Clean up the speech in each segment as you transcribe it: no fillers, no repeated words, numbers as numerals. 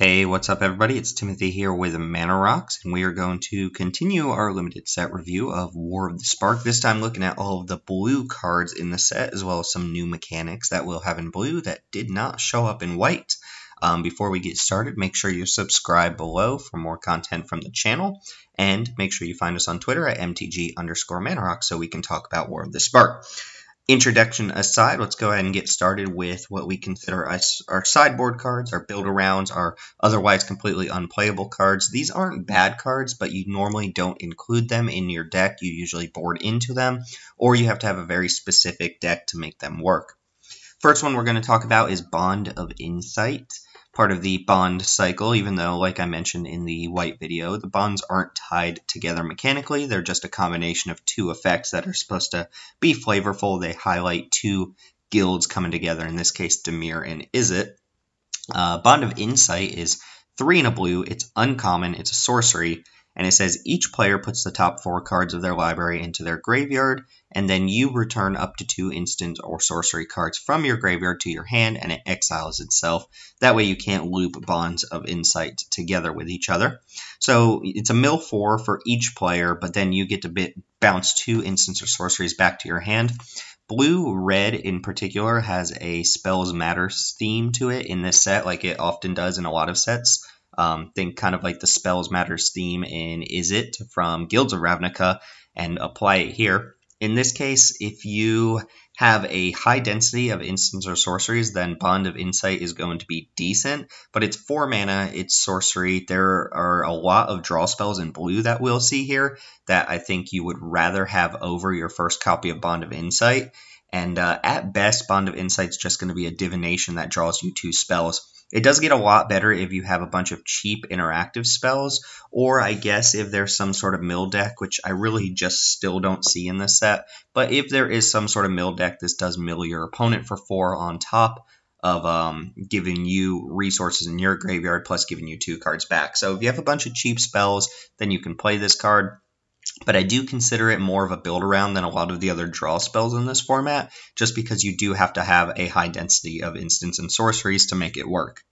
Hey, what's up everybody? It's Timothy here with Mana Rocks, and we are going to continue our limited set review of War of the Spark. This time looking at all of the blue cards in the set, as well as some new mechanics that we'll have in blue that did not show up in white. Before we get started, make sure you subscribe below for more content from the channel, and make sure you find us on Twitter at MTG_ManaRock so we can talk about War of the Spark. Introduction aside, let's go ahead and get started with what we consider our sideboard cards, our build-arounds, our otherwise completely unplayable cards. These aren't bad cards, but you normally don't include them in your deck. You usually board into them, or you have to have a very specific deck to make them work. First one we're going to talk about is Bond of Insight, part of the bond cycle, even though, like I mentioned in the white video, the bonds aren't tied together mechanically. They're just a combination of two effects that are supposed to be flavorful. They highlight two guilds coming together, in this case, Dimir and Izzet. Bond of Insight is 3 and a blue. It's uncommon. It's a sorcery. And it says each player puts the top 4 cards of their library into their graveyard, and then you return up to 2 instant or sorcery cards from your graveyard to your hand, and it exiles itself. That way you can't loop Bonds of Insight together with each other. So it's a mill 4 for each player, but then you get to bounce 2 instants or sorceries back to your hand. Blue-red in particular has a Spells Matter theme to it in this set, like it often does in a lot of sets. Think kind of like the Spells Matters theme in Izzet from Guilds of Ravnica and apply it here. In this case, if you have a high density of instants or sorceries, then Bond of Insight is going to be decent, but it's 4 mana, it's sorcery. There are a lot of draw spells in blue that we'll see here that I think you would rather have over your first copy of Bond of Insight, and at best, Bond of Insight is just going to be a divination that draws you 2 spells. It does get a lot better if you have a bunch of cheap interactive spells, or I guess if there's some sort of mill deck, which I really just still don't see in this set. But if there is some sort of mill deck, this does mill your opponent for 4 on top of giving you resources in your graveyard, plus giving you 2 cards back. So if you have a bunch of cheap spells, then you can play this card. But I do consider it more of a build-around than a lot of the other draw spells in this format, just because you do have to have a high density of instants and sorceries to make it work.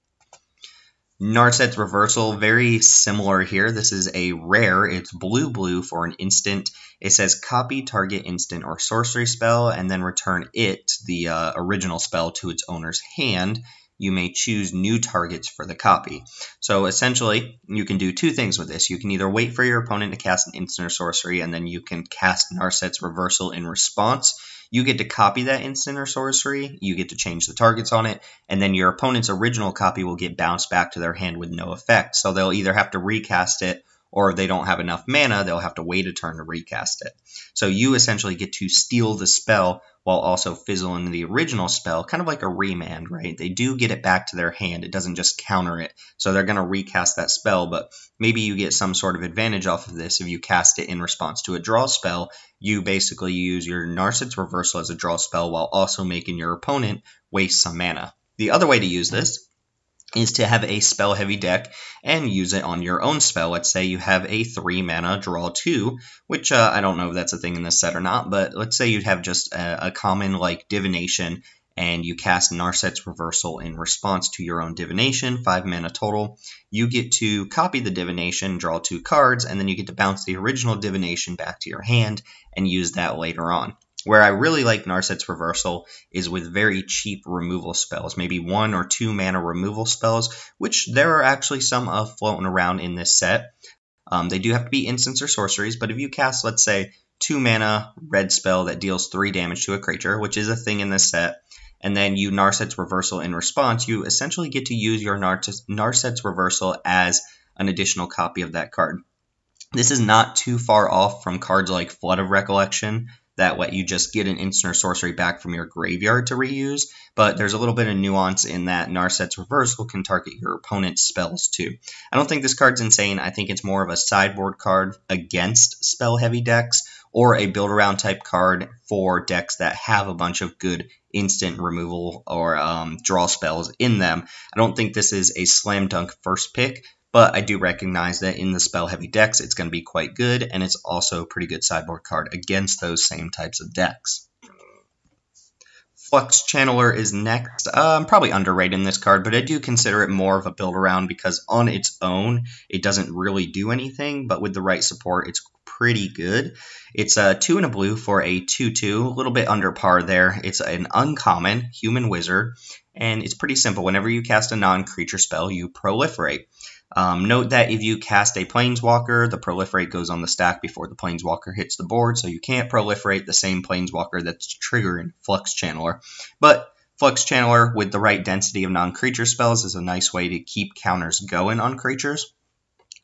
Narset's Reversal, very similar here. This is a rare. It's blue-blue for an instant. It says copy target instant or sorcery spell, and then return it, the original spell, to its owner's hand. You may choose new targets for the copy. So essentially, you can do 2 things with this. You can either wait for your opponent to cast an instant or sorcery, and then you can cast Narset's Reversal in response. You get to copy that instant or sorcery, you get to change the targets on it, and then your opponent's original copy will get bounced back to their hand with no effect. So they'll either have to recast it, or if they don't have enough mana, they'll have to wait a turn to recast it. So you essentially get to steal the spell while also fizzling the original spell, kind of like a remand, right? They do get it back to their hand. It doesn't just counter it. So they're going to recast that spell, but maybe you get some sort of advantage off of this. If you cast it in response to a draw spell, you basically use your Narset's Reversal as a draw spell while also making your opponent waste some mana. The other way to use this is to have a spell-heavy deck and use it on your own spell. Let's say you have a 3 mana draw 2, which I don't know if that's a thing in this set or not, but let's say you'd have just a common like divination, and you cast Narset's Reversal in response to your own divination, 5 mana total. You get to copy the divination, draw 2 cards, and then you get to bounce the original divination back to your hand and use that later on. Where I really like Narset's Reversal is with very cheap removal spells, maybe 1 or 2 mana removal spells, which there are actually some floating around in this set. They do have to be instants or sorceries, but if you cast, let's say, 2 mana red spell that deals 3 damage to a creature, which is a thing in this set, and then you Narset's Reversal in response, you essentially get to use your Narset's Reversal as an additional copy of that card. This is not too far off from cards like Flood of Recollection, that let you just get an instant or sorcery back from your graveyard to reuse, but there's a little bit of nuance in that Narset's Reversal can target your opponent's spells too. I don't think this card's insane. I think it's more of a sideboard card against spell-heavy decks, or a build-around type card for decks that have a bunch of good instant removal or draw spells in them. I don't think this is a slam dunk first pick, but I do recognize that in the spell-heavy decks, it's going to be quite good, and it's also a pretty good sideboard card against those same types of decks. Flux Channeler is next. I'm probably underrating this card, but I do consider it more of a build around because on its own, it doesn't really do anything, but with the right support, it's pretty good. It's a 2 and a blue for a 2/2, a little bit under par there. It's an uncommon human wizard, and it's pretty simple. Whenever you cast a non-creature spell, you proliferate. Note that if you cast a Planeswalker, the proliferate goes on the stack before the Planeswalker hits the board, so you can't proliferate the same Planeswalker that's triggering Flux Channeler. But Flux Channeler with the right density of non-creature spells is a nice way to keep counters going on creatures.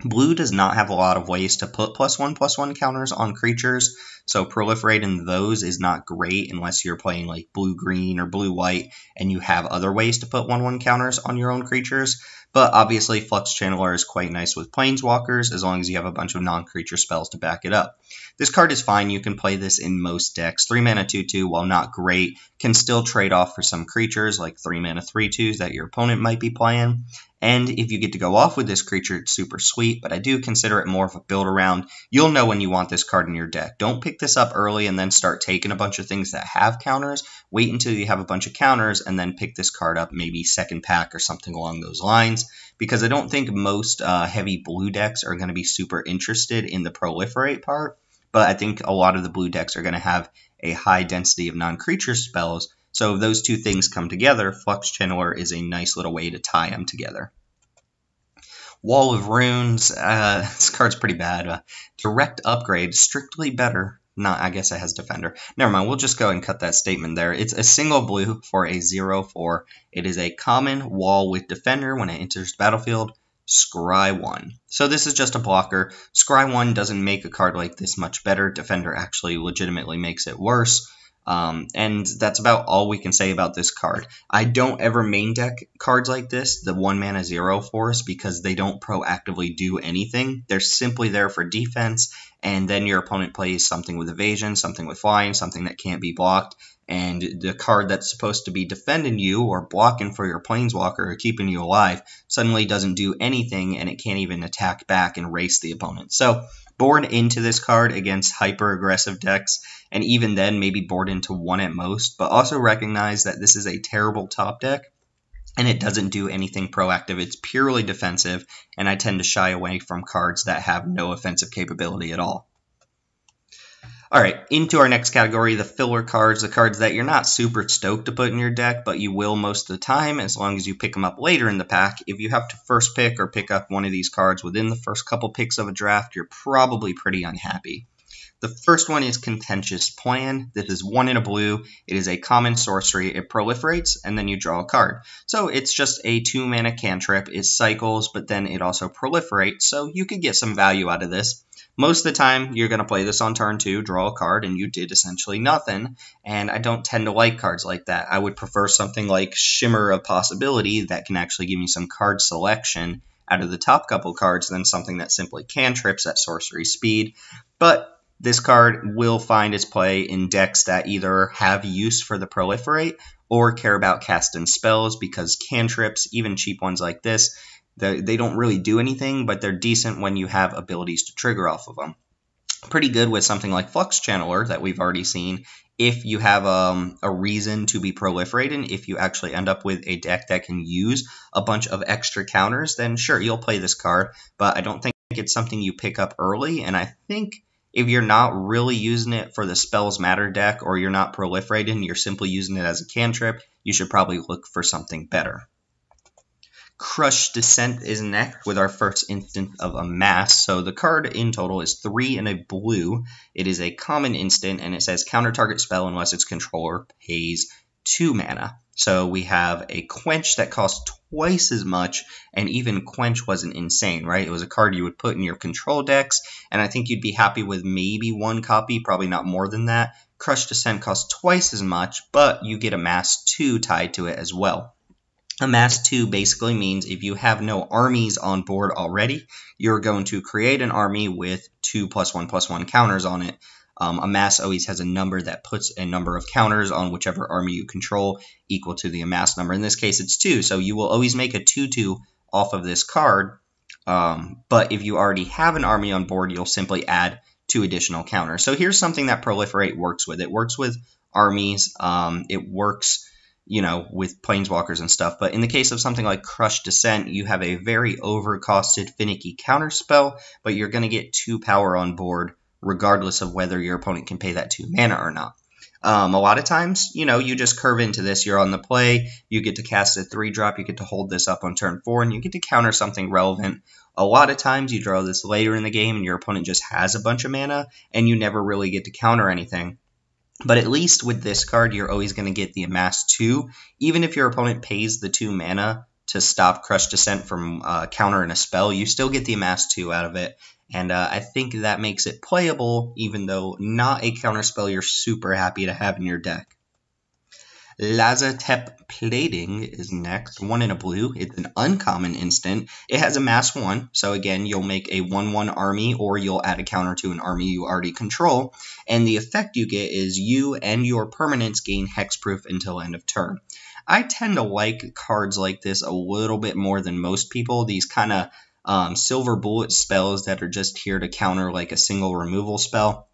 Blue does not have a lot of ways to put +1/+1 counters on creatures, so proliferating those is not great unless you're playing like blue-green or blue-white and you have other ways to put 1/1 counters on your own creatures. But obviously, Flux Channeler is quite nice with Planeswalkers as long as you have a bunch of non-creature spells to back it up. This card is fine. You can play this in most decks. 3 mana 2/2, while not great, can still trade off for some creatures like 3 mana 3/2s that your opponent might be playing. And if you get to go off with this creature, it's super sweet, but I do consider it more of a build around. You'll know when you want this card in your deck. Don't pick this up early and then start taking a bunch of things that have counters. Wait until you have a bunch of counters and then pick this card up maybe second pack or something along those lines, because I don't think most heavy blue decks are going to be super interested in the proliferate part, but I think a lot of the blue decks are going to have a high density of non-creature spells. So if those two things come together, Flux Channeler is a nice little way to tie them together. Wall of Runes, this card's pretty bad. Direct upgrade, strictly better. I guess it has Defender. Never mind, we'll just go and cut that statement there. It's a single blue for a 0/4. It is a common wall with Defender. When it enters the battlefield, scry 1. So this is just a blocker. Scry 1 doesn't make a card like this much better. Defender actually legitimately makes it worse. And that's about all we can say about this card. I don't ever main deck cards like this, the 1 mana 0/4s, because they don't proactively do anything. They're simply there for defense, and then your opponent plays something with evasion, something with flying, something that can't be blocked, and the card that's supposed to be defending you or blocking for your Planeswalker or keeping you alive suddenly doesn't do anything, and it can't even attack back and race the opponent. So board into this card against hyper-aggressive decks, and even then maybe board into 1 at most, but also recognize that this is a terrible top deck, and it doesn't do anything proactive. It's purely defensive, and I tend to shy away from cards that have no offensive capability at all. Alright, into our next category, the filler cards, the cards that you're not super stoked to put in your deck, but you will most of the time, as long as you pick them up later in the pack. If you have to first pick or pick up one of these cards within the first couple picks of a draft, you're probably pretty unhappy. The first one is Contentious Plan. This is 1 in a blue. It is a common sorcery. It proliferates, and then you draw a card. So it's just a 2 mana cantrip. It cycles, but then it also proliferates, so you could get some value out of this. Most of the time, you're going to play this on turn 2, draw a card, and you did essentially nothing, and I don't tend to like cards like that. I would prefer something like Shimmer of Possibility that can actually give me some card selection out of the top couple cards than something that simply cantrips at sorcery speed. But this card will find its play in decks that either have use for the proliferate or care about casting spells, because cantrips, even cheap ones like this, they don't really do anything, but they're decent when you have abilities to trigger off of them. Pretty good with something like Flux Channeler that we've already seen. If you have a reason to be proliferating, if you actually end up with a deck that can use a bunch of extra counters, then sure, you'll play this card, but I don't think it's something you pick up early, and I think if you're not really using it for the Spells Matter deck, or you're not proliferating, you're simply using it as a cantrip, you should probably look for something better. Crush Descent is next with our first instance of Amass. So the card in total is 3 in a blue. It is a common instant, and it says counter target spell unless its controller pays 2 mana. So we have a Quench that costs twice as much, and even Quench wasn't insane, right? It was a card you would put in your control decks, and I think you'd be happy with maybe 1 copy, probably not more than that. Crush Descent costs twice as much, but you get Amass 2 tied to it as well. Amass 2 basically means if you have no armies on board already, you're going to create an army with 2 +1/+1 counters on it. Amass always has a number that puts a number of counters on whichever army you control equal to the Amass number. In this case, it's 2, so you will always make a 2/2 off of this card. But if you already have an army on board, you'll simply add 2 additional counters. So here's something that Proliferate works with. It works with armies. It works, you know, with planeswalkers and stuff. But in the case of something like Crush Descent, you have a very overcosted, finicky counterspell, but you're going to get 2 power on board, regardless of whether your opponent can pay that 2 mana or not. A lot of times, you know, you just curve into this. You're on the play, you get to cast a 3-drop, you get to hold this up on turn 4, and you get to counter something relevant. A lot of times you draw this later in the game and your opponent just has a bunch of mana, and you never really get to counter anything. But at least with this card, you're always going to get the Amass 2, even if your opponent pays the 2 mana to stop Crush Descent from countering a spell, you still get the Amass 2 out of it. And I think that makes it playable, even though not a counterspell you're super happy to have in your deck. Lazatep Plating is next, 1 in a blue. It's an uncommon instant. It has Amass 1, so again, you'll make a 1/1 army, or you'll add a counter to an army you already control, and the effect you get is you and your permanents gain hexproof until end of turn. I tend to like cards like this a little bit more than most people, these kind of silver bullet spells that are just here to counter like a single removal spell.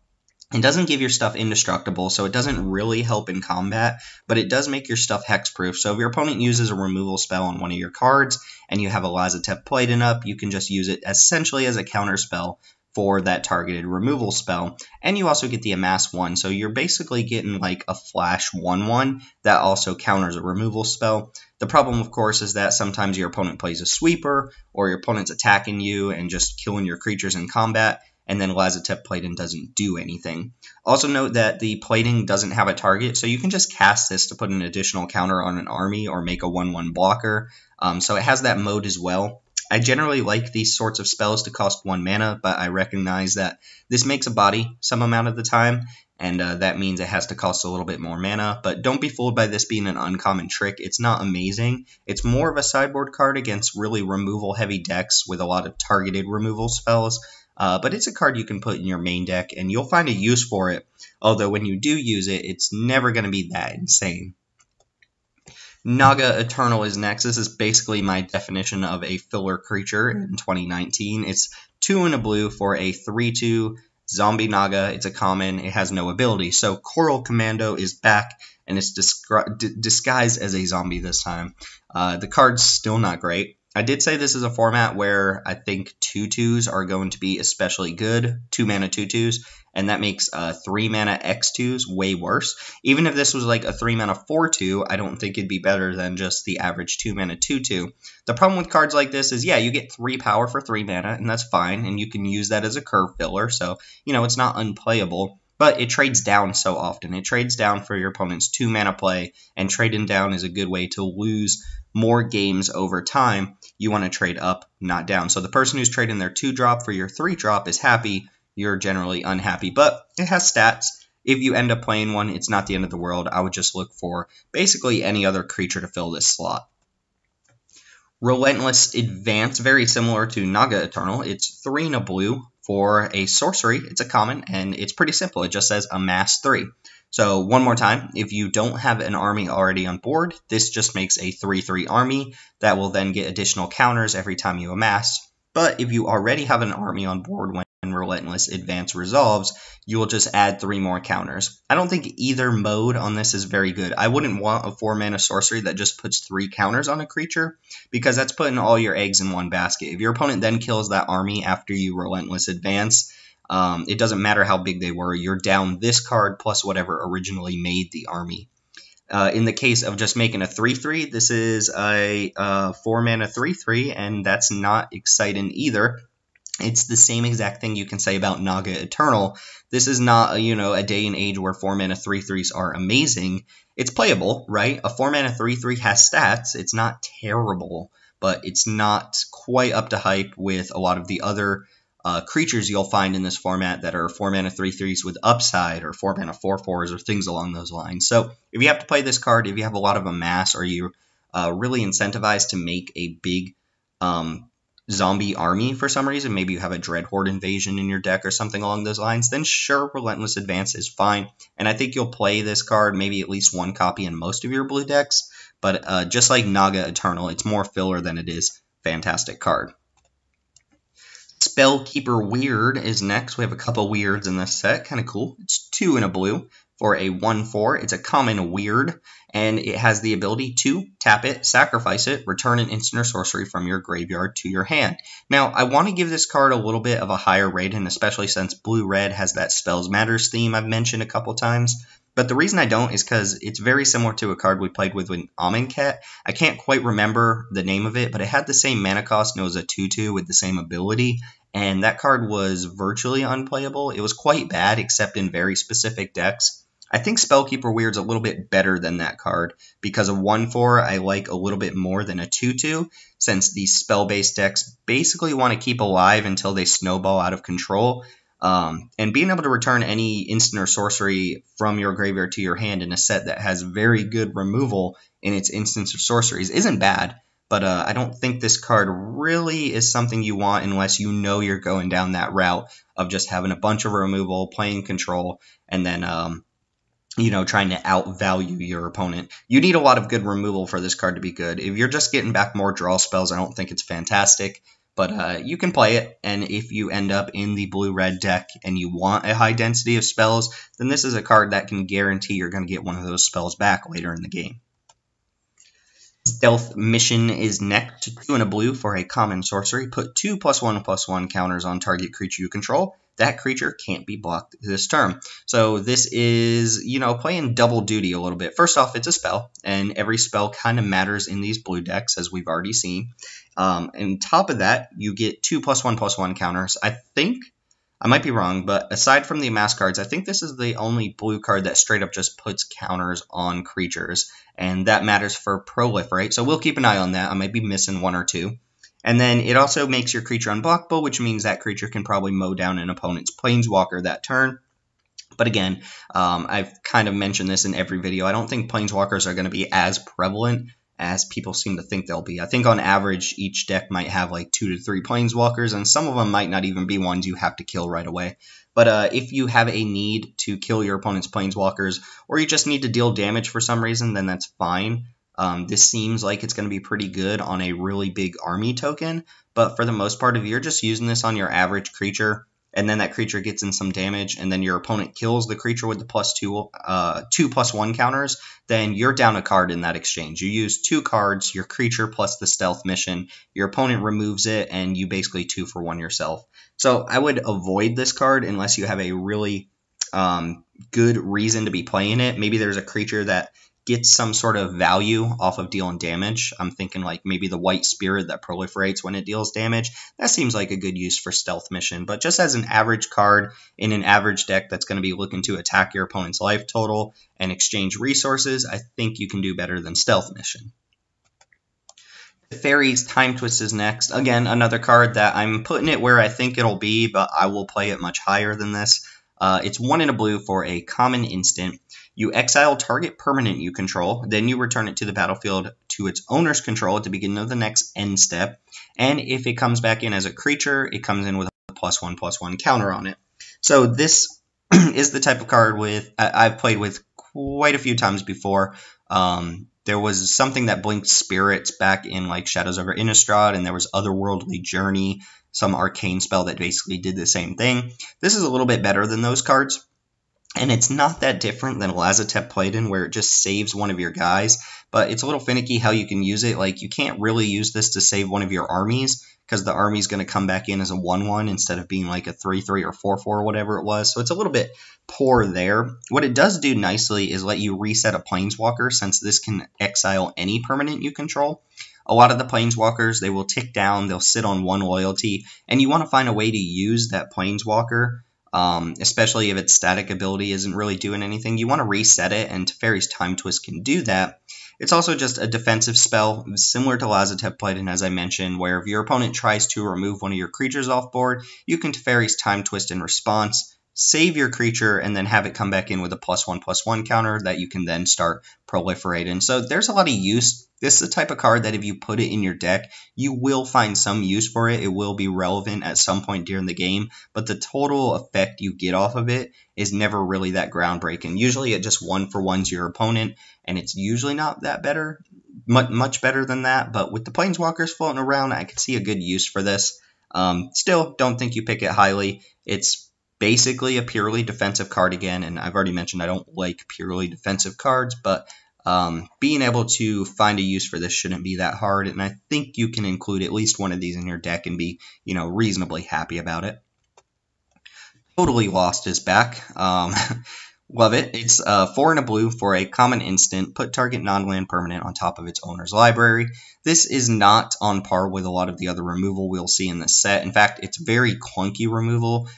It doesn't give your stuff indestructible, so it doesn't really help in combat, but it does make your stuff hexproof. So if your opponent uses a removal spell on one of your cards and you have a Lazatep Plating up, you can just use it essentially as a counter spell for that targeted removal spell. And you also get the Amass 1, so you're basically getting like a flash 1/1 that also counters a removal spell. The problem, of course, is that sometimes your opponent plays a sweeper, or your opponent's attacking you and just killing your creatures in combat, and then Lazatep Plating doesn't do anything. Also note that the plating doesn't have a target, so you can just cast this to put an additional counter on an army or make a 1/1 blocker, so it has that mode as well. I generally like these sorts of spells to cost 1 mana, but I recognize that this makes a body some amount of the time, and that means it has to cost a little bit more mana. But don't be fooled by this being an uncommon trick. It's not amazing. It's more of a sideboard card against really removal-heavy decks with a lot of targeted removal spells, but it's a card you can put in your main deck, and you'll find a use for it, although when you do use it, it's never going to be that insane. Naga Eternal is next. This is basically my definition of a filler creature in 2019. It's 2 in a blue for a 3/2 zombie Naga. It's a common. It has no ability. So Coral Commando is back, and it's disguised as a zombie this time. The card's still not great. I did say this is a format where I think 2/2s are going to be especially good, 2 mana 2/2s, and that makes 3 mana X2s way worse. Even if this was like a 3 mana 4/2, I don't think it'd be better than just the average 2 mana 2/2. The problem with cards like this is, yeah, you get 3 power for 3 mana, and that's fine, and you can use that as a curve filler, so, you know, it's not unplayable. But it trades down so often. It trades down for your opponent's 2 mana play, and trading down is a good way to lose more games over time. You want to trade up, not down. So the person who's trading their 2-drop for your 3-drop is happy. You're generally unhappy, but it has stats. If you end up playing one, it's not the end of the world. I would just look for basically any other creature to fill this slot. Relentless Advance, very similar to Naga Eternal. It's 3 in a blue for a sorcery. It's a common, and it's pretty simple. It just says Amass 3. So one more time, if you don't have an army already on board, this just makes a 3/3 army that will then get additional counters every time you amass. But if you already have an army on board when Relentless Advance resolves, you will just add 3 more counters. I don't think either mode on this is very good. I wouldn't want a 4 mana sorcery that just puts 3 counters on a creature, because that's putting all your eggs in one basket. If your opponent then kills that army after you Relentless Advance, it doesn't matter how big they were, you're down this card plus whatever originally made the army. In the case of just making a 3/3, this is a 4 mana 3/3, and that's not exciting either. It's the same exact thing you can say about Naga Eternal. This is not a day and age where 4 mana 3/3s are amazing. It's playable, right? A 4 mana 3/3 has stats. It's not terrible, but it's not quite up to hype with a lot of the other creatures you'll find in this format that are 4 mana 3/3s with upside, or 4 mana 4/4s, or things along those lines. So if you have to play this card, if you have a lot of amass, or you're really incentivized to make a big zombie army for some reason, maybe you have a Dreadhorde invasion in your deck or something along those lines, then sure, Relentless Advance is fine. And I think you'll play this card maybe at least 1 copy in most of your blue decks. But just like Naga Eternal, it's more filler than it is fantastic card. Spellkeeper Weird is next. We have a couple weirds in this set. Kind of cool. It's 2 in a blue for a 1/4. It's a common weird, and it has the ability to tap it, sacrifice it, return an instant or sorcery from your graveyard to your hand. Now, I want to give this card a little bit of a higher rating, especially since Blue-Red has that Spells Matters theme I've mentioned a couple times. But the reason I don't is because it's very similar to a card we played with Amonkhet. I can't quite remember the name of it, but it had the same mana cost and it was a 2/2 with the same ability. And that card was virtually unplayable. It was quite bad, except in very specific decks. I think Spellkeeper Weird's a little bit better than that card, because a 1/4 I like a little bit more than a 2/2, since these spell-based decks basically want to keep alive until they snowball out of control. And being able to return any instant or sorcery from your graveyard to your hand in a set that has very good removal in its instants or sorceries isn't bad. But I don't think this card really is something you want unless you know you're going down that route of just having a bunch of removal, playing control, and then trying to outvalue your opponent. You need a lot of good removal for this card to be good. If you're just getting back more draw spells, I don't think it's fantastic. But you can play it, and if you end up in the blue-red deck and you want a high density of spells, then this is a card that can guarantee you're going to get one of those spells back later in the game. Stealth Mission is next. 2 in a blue for a common sorcery. Put 2 +1/+1 counters on target creature you control. That creature can't be blocked this turn. So this is, playing double duty a little bit. First off, it's a spell, and every spell kind of matters in these blue decks, as we've already seen. On top of that, you get 2 +1/+1 counters. I think, I might be wrong, but aside from the amass cards, I think this is the only blue card that straight up just puts counters on creatures, and that matters for Proliferate, so we'll keep an eye on that. I might be missing 1 or 2. And then it also makes your creature unblockable, which means that creature can probably mow down an opponent's Planeswalker that turn. But again, I've kind of mentioned this in every video. I don't think Planeswalkers are going to be as prevalent as people seem to think they'll be. I think on average, each deck might have like 2 to 3 Planeswalkers, and some of them might not even be ones you have to kill right away. But if you have a need to kill your opponent's Planeswalkers, or you just need to deal damage for some reason, then that's fine. This seems like it's going to be pretty good on a really big army token, but for the most part, if you're just using this on your average creature, and then that creature gets in some damage, and then your opponent kills the creature with the +2 +1 counters, then you're down a card in that exchange. You use 2 cards, your creature plus the Stealth Mission, your opponent removes it, and you basically 2 for 1 yourself. So I would avoid this card unless you have a really good reason to be playing it. Maybe there's a creature that gets some sort of value off of dealing damage. I'm thinking like maybe the white spirit that proliferates when it deals damage. That seems like a good use for Stealth Mission, but just as an average card in an average deck that's going to be looking to attack your opponent's life total and exchange resources, I think you can do better than Stealth Mission. Fairies Time Twist is next. Again, another card that I'm putting it where I think it'll be, but I will play it much higher than this. It's 1 in a blue for a common instant. You exile target permanent you control, then you return it to the battlefield to its owner's control at the beginning of the next end step. And if it comes back in as a creature, it comes in with a +1/+1 counter on it. So this is the type of card I've played with quite a few times before. There was something that blinked spirits back in like Shadows over Innistrad, and there was Otherworldly Journey, some arcane spell that basically did the same thing. This is a little bit better than those cards. And it's not that different than Lazotep Playdin, where it just saves one of your guys, but it's a little finicky how you can use it. Like, you can't really use this to save one of your armies, because the army's going to come back in as a 1/1 instead of being like a 3/3 or 4/4 or whatever it was. So it's a little bit poor there. What it does do nicely is let you reset a Planeswalker, since this can exile any permanent you control. A lot of the Planeswalkers, they will tick down, they'll sit on 1 loyalty, and you want to find a way to use that Planeswalker. Especially if its static ability isn't really doing anything. You want to reset it, and Teferi's Time Twist can do that. It's also just a defensive spell, similar to Lazotep Playdin, as I mentioned, where if your opponent tries to remove one of your creatures off board, you can Teferi's Time Twist in response, save your creature, and then have it come back in with a +1/+1 counter that you can then start proliferating. So there's a lot of use. This is the type of card that if you put it in your deck, you will find some use for it. It will be relevant at some point during the game, but the total effect you get off of it is never really that groundbreaking. Usually it just 1-for-1s your opponent, and it's usually not that better, much better than that. But with the Planeswalkers floating around, I could see a good use for this. Still, don't think you pick it highly. It's basically a purely defensive card again, and I've already mentioned I don't like purely defensive cards, but being able to find a use for this shouldn't be that hard, and I think you can include at least one of these in your deck and be, reasonably happy about it. Totally Lost is back. Love it. It's 4 and a blue for a common instant. Put target non-land permanent on top of its owner's library. This is not on par with a lot of the other removal we'll see in this set. In fact, it's very clunky removal.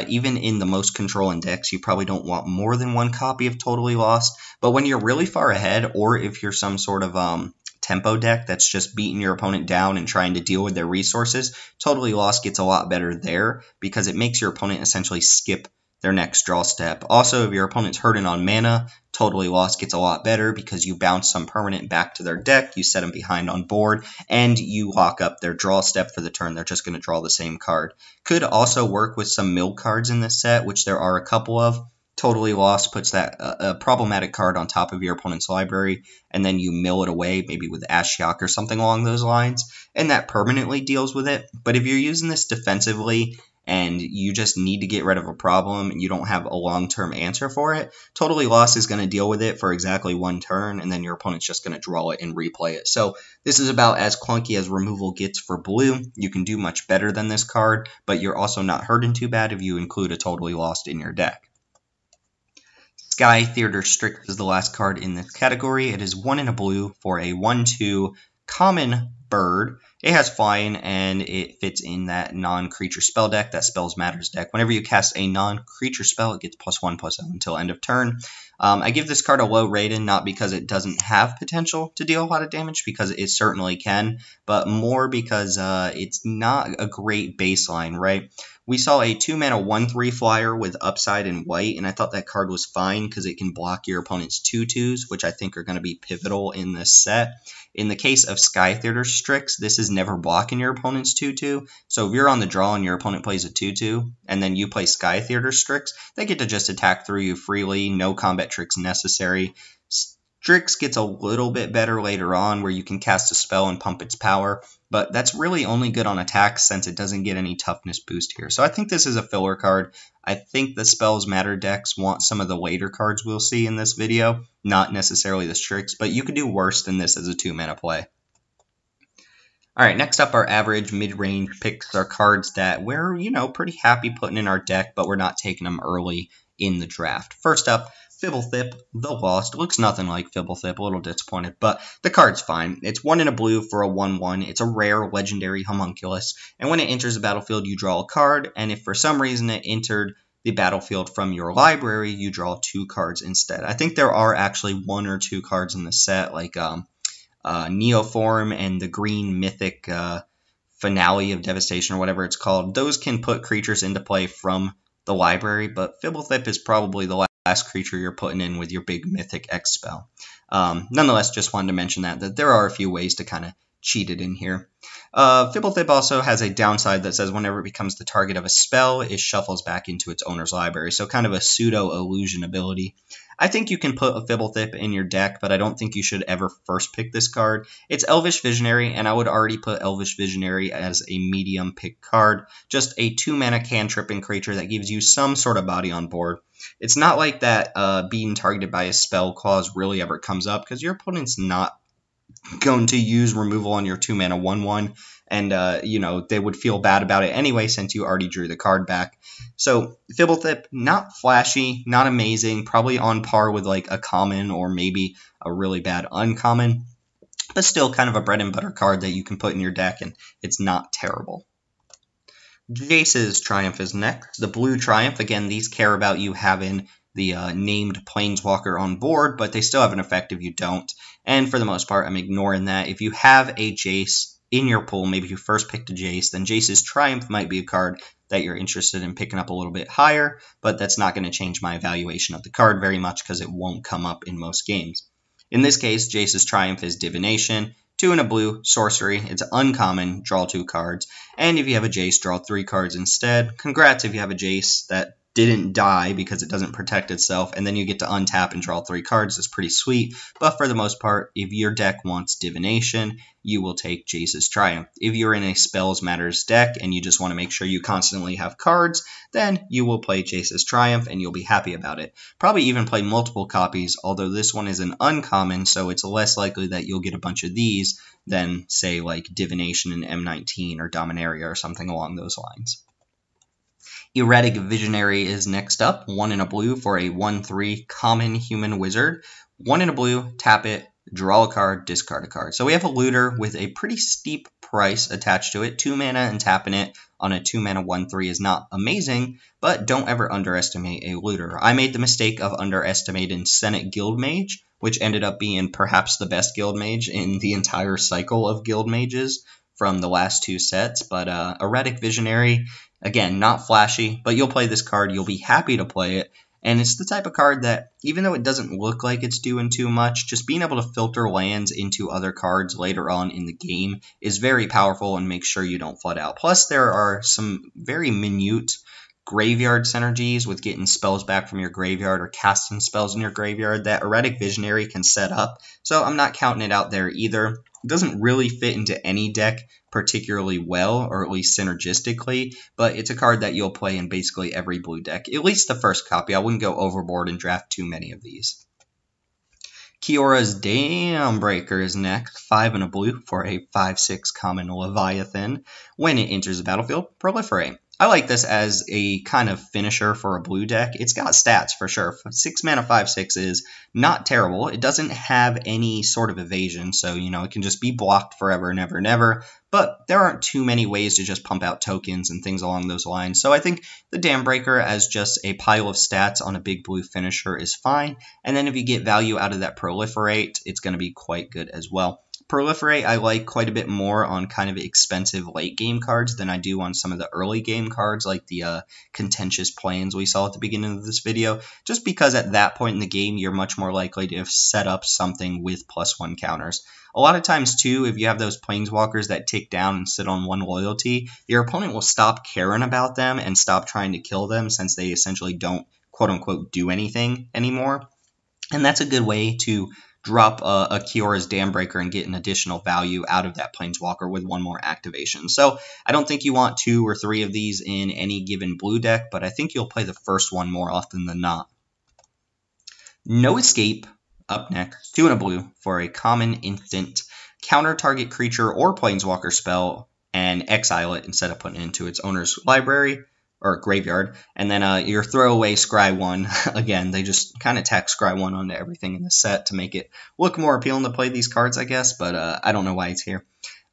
Even in the most controlling decks, you probably don't want more than one copy of Totally Lost. But when you're really far ahead, or if you're some sort of tempo deck that's just beating your opponent down and trying to deal with their resources, Totally Lost gets a lot better there because it makes your opponent essentially skip their next draw step. Also, if your opponent's hurting on mana, Totally Lost gets a lot better because you bounce some permanent back to their deck, you set them behind on board, and you lock up their draw step for the turn. They're just going to draw the same card. Could also work with some mill cards in this set, which there are a couple of. Totally Lost puts that problematic card on top of your opponent's library, and then you mill it away, maybe with Ashiok or something along those lines, and that permanently deals with it. But if you're using this defensively, and you just need to get rid of a problem and you don't have a long-term answer for it, Totally Lost is going to deal with it for exactly one turn, and then your opponent's just going to draw it and replay it. So this is about as clunky as removal gets for blue. You can do much better than this card, but you're also not hurting too bad if you include a Totally Lost in your deck. Sky Theater Strix is the last card in this category. It is 1 and a blue for a 1/2 common bird. It has flying, and it fits in that non-creature spell deck, that Spells Matters deck. Whenever you cast a non-creature spell, it gets +1/+0 until end of turn. I give this card a low rating, not because it doesn't have potential to deal a lot of damage, because it certainly can, but more because it's not a great baseline, right? We saw a 2-mana 1/3 flyer with upside in white, and I thought that card was fine because it can block your opponent's 2/2s, which I think are going to be pivotal in this set. In the case of Sky Theater Strix, this is never blocking your opponent's 2/2, so if you're on the draw and your opponent plays a 2/2, and then you play Sky Theater Strix, they get to just attack through you freely, no combat tricks necessary. Strix gets a little bit better later on where you can cast a spell and pump its power, but that's really only good on attacks since it doesn't get any toughness boost here. So I think this is a filler card. I think the Spells Matter decks want some of the later cards we'll see in this video, not necessarily the Strix, but you could do worse than this as a 2-mana play. Alright, next up, our average mid-range picks are cards that we're, pretty happy putting in our deck, but we're not taking them early in the draft. First up, Fibblethip, the Lost. Looks nothing like Fibblethip, a little disappointed, but the card's fine. It's 1 and a blue for a 1/1. It's a rare legendary homunculus, and when it enters the battlefield, you draw a card, and if for some reason it entered the battlefield from your library, you draw 2 cards instead. I think there are actually 1 or 2 cards in the set, like Neoform and the green mythic Finale of Devastation, or whatever it's called. Those can put creatures into play from the library, but Fibblethip is probably the last creature you're putting in with your big mythic X spell. Nonetheless, just wanted to mention that there are a few ways to kind of cheat it in here. Fibblethip also has a downside that says whenever it becomes the target of a spell, it shuffles back into its owner's library, so kind of a pseudo-illusion ability. I think you can put a Fibblethip in your deck, but I don't think you should ever first pick this card. It's Elvish Visionary, and I would already put Elvish Visionary as a medium pick card. Just a 2-mana cantripping creature that gives you some sort of body on board. It's not like that being targeted by a spell clause really ever comes up, because your opponent's not going to use removal on your 2-mana 1/1, and they would feel bad about it anyway since you already drew the card back. So Fibblethip, not flashy, not amazing, probably on par with like a common or maybe a really bad uncommon, but still kind of a bread and butter card that you can put in your deck, and it's not terrible. Jace's Triumph is next. The blue Triumph, again, these care about you having the named Planeswalker on board, but they still have an effect if you don't. And for the most part, I'm ignoring that. If you have a Jace in your pool, maybe you first picked a Jace, then Jace's Triumph might be a card that you're interested in picking up a little bit higher, but that's not going to change my evaluation of the card very much because it won't come up in most games. In this case, Jace's Triumph is Divination, 2 and a blue, sorcery. It's uncommon, draw 2 cards. And if you have a Jace, draw 3 cards instead. Congrats if you have a Jace. That didn't die because it doesn't protect itself, and then you get to untap and draw 3 cards. It's pretty sweet, but for the most part, if your deck wants divination, you will take Jace's Triumph. If you're in a Spells Matters deck and you just want to make sure you constantly have cards, then you will play Jace's Triumph and you'll be happy about it. Probably even play multiple copies, although this one is an uncommon, so it's less likely that you'll get a bunch of these than, say, like Divination in M19 or Dominaria or something along those lines. Erratic Visionary is next up, 1 in a blue for a 1/3 common human wizard. 1 in a blue, tap it, draw a card, discard a card. So we have a looter with a pretty steep price attached to it. 2 mana and tapping it on a 2 mana 1/3 is not amazing, but don't ever underestimate a looter. I made the mistake of underestimating Senate Guildmage, which ended up being perhaps the best Guildmage in the entire cycle of Guildmages from the last 2 sets. But Erratic Visionary, again, not flashy, but you'll play this card, you'll be happy to play it, and it's the type of card that, even though it doesn't look like it's doing too much, just being able to filter lands into other cards later on in the game is very powerful and makes sure you don't flood out. Plus, there are some very minute graveyard synergies with getting spells back from your graveyard or casting spells in your graveyard that Erratic Visionary can set up, so I'm not counting it out there either. It doesn't really fit into any deck particularly well, or at least synergistically, but it's a card that you'll play in basically every blue deck, at least the first copy. I wouldn't go overboard and draft too many of these. Kiora's Damebreaker is next, 5 in a blue for a 5/6 common Leviathan. When it enters the battlefield, proliferate. I like this as a kind of finisher for a blue deck. It's got stats for sure. 6 mana 5/6 is not terrible. It doesn't have any sort of evasion, so it can just be blocked forever and ever and ever. But there aren't too many ways to just pump out tokens and things along those lines. So I think the Damebreaker as just a pile of stats on a big blue finisher is fine. And then if you get value out of that proliferate, it's going to be quite good as well. Proliferate I like quite a bit more on kind of expensive late game cards than I do on some of the early game cards like the Contentious Plains we saw at the beginning of this video, just because at that point in the game you're much more likely to set up something with +1 counters. A lot of times too, if you have those Planeswalkers that tick down and sit on 1 loyalty, your opponent will stop caring about them and stop trying to kill them since they essentially don't quote-unquote do anything anymore. And that's a good way to drop a Kiora's Damebreaker and get an additional value out of that Planeswalker with 1 more activation. So I don't think you want 2 or 3 of these in any given blue deck, but I think you'll play the first one more often than not. No Escape up next, 2 in a blue for a common instant. Counter target creature or Planeswalker spell and exile it instead of putting it into its owner's library or graveyard, and then your throwaway Scry 1, again, they just kind of tack Scry 1 onto everything in the set to make it look more appealing to play these cards, I guess, but I don't know why it's here.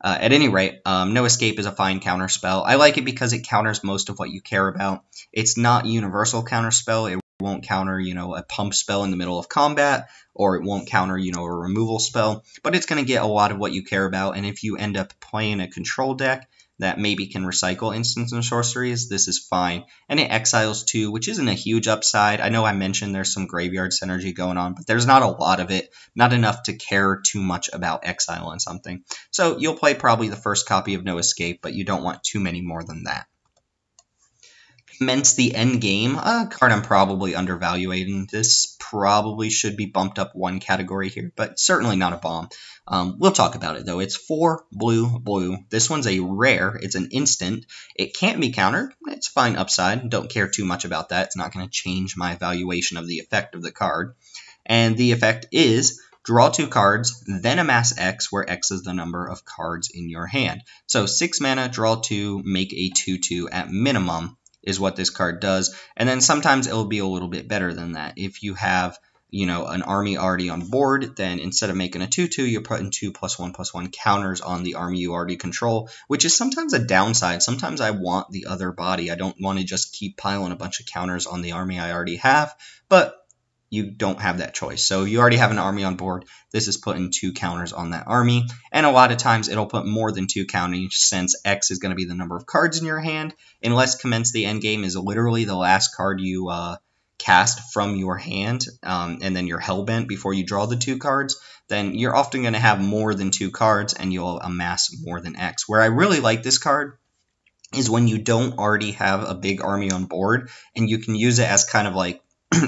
At any rate, No Escape is a fine counter spell. I like it because it counters most of what you care about. It's not universal counter spell. It won't counter, a pump spell in the middle of combat, or it won't counter, a removal spell, but it's going to get a lot of what you care about, and if you end up playing a control deck that maybe can recycle instants and sorceries, this is fine. And it exiles too, which isn't a huge upside. I know I mentioned there's some graveyard synergy going on, but there's not a lot of it, not enough to care too much about exiling something. So you'll play probably the first copy of No Escape, but you don't want too many more than that. Commence the Endgame, a card I'm probably undervaluing. This probably should be bumped up 1 category here, but certainly not a bomb. We'll talk about it though. It's 4 blue. This one's a rare. It's an instant. It can't be countered. It's fine upside. Don't care too much about that. It's not going to change my evaluation of the effect of the card. And the effect is draw 2 cards, then amass X, where X is the number of cards in your hand. So 6 mana, draw 2, make a 2/2 at minimum is what this card does. And then sometimes it'll be a little bit better than that. If you have an army already on board, then instead of making a 2/2, you're putting 2 +1/+1 counters on the army you already control, which is sometimes a downside. Sometimes I want the other body. I don't want to just keep piling a bunch of counters on the army I already have, but you don't have that choice. So if you already have an army on board, this is putting 2 counters on that army, and a lot of times it'll put more than 2 counters since X is going to be the number of cards in your hand, unless Commence the Endgame is literally the last card you cast from your hand, and then you're hellbent before you draw the 2 cards, then you're often going to have more than 2 cards and you'll amass more than X. Where I really like this card is when you don't already have a big army on board, and you can use it as kind of like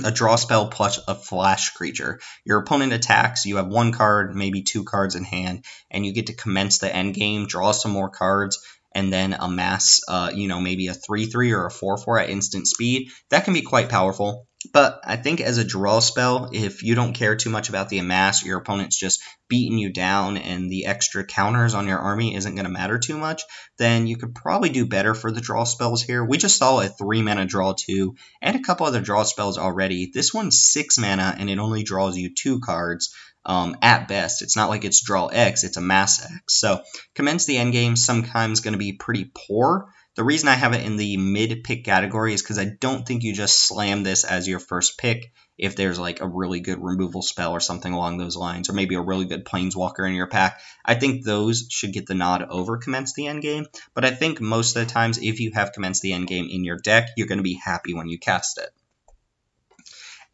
a draw spell plus a flash creature. Your opponent attacks, you have one card, maybe two cards in hand, and you get to commence the end game, draw some more cards, and then amass, maybe a 3/3 or a 4/4 at instant speed. That can be quite powerful. But I think as a draw spell, if you don't care too much about the amass, your opponent's just beating you down and the extra counters on your army isn't going to matter too much, then you could probably do better for the draw spells here. We just saw a 3-mana draw 2 and a couple other draw spells already. This one's 6 mana and it only draws you 2 cards. At best, it's not like it's draw X, it's amass X. So commence the endgame sometimes going to be pretty poor. The reason I have it in the mid-pick category is because I don't think you just slam this as your first pick if there's like a really good removal spell or something along those lines, or maybe a really good planeswalker in your pack. I think those should get the nod over commence the endgame, but I think most of the times if you have commence the endgame in your deck, you're going to be happy when you cast it.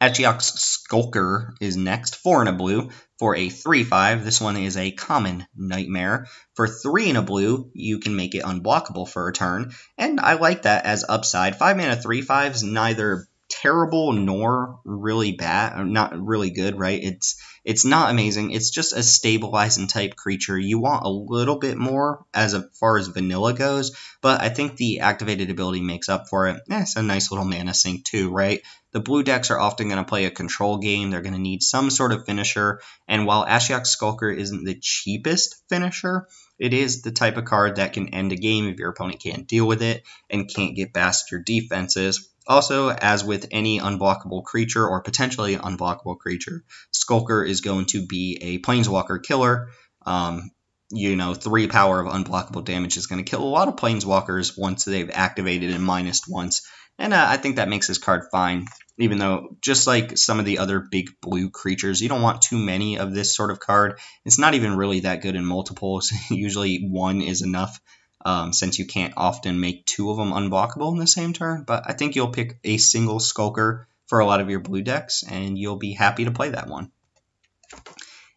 Ashiok's Skulker is next, 4 and a blue for a 3/5. This one is a common nightmare. For 3 and a blue, you can make it unblockable for a turn, and I like that as upside. 5 mana 3/5 is neither terrible nor really bad, or not really good, right? It's not amazing. It's just a stabilizing type creature. You want a little bit more as far as vanilla goes, but I think the activated ability makes up for it. It's a nice little mana sink too, right? The blue decks are often going to play a control game. They're going to need some sort of finisher, and while Ashiok's Skulker isn't the cheapest finisher, it is the type of card that can end a game if your opponent can't deal with it and can't get past your defenses. Also, as with any unblockable creature or potentially unblockable creature, Skulker is going to be a planeswalker killer. 3 power of unblockable damage is going to kill a lot of planeswalkers once they've activated and minused once. And I think that makes this card fine, even though just like some of the other big blue creatures, you don't want too many of this sort of card. It's not even really that good in multiples. Usually 1 is enough. Since you can't often make 2 of them unblockable in the same turn. But I think you'll pick a single Skulker for a lot of your blue decks, and you'll be happy to play that one.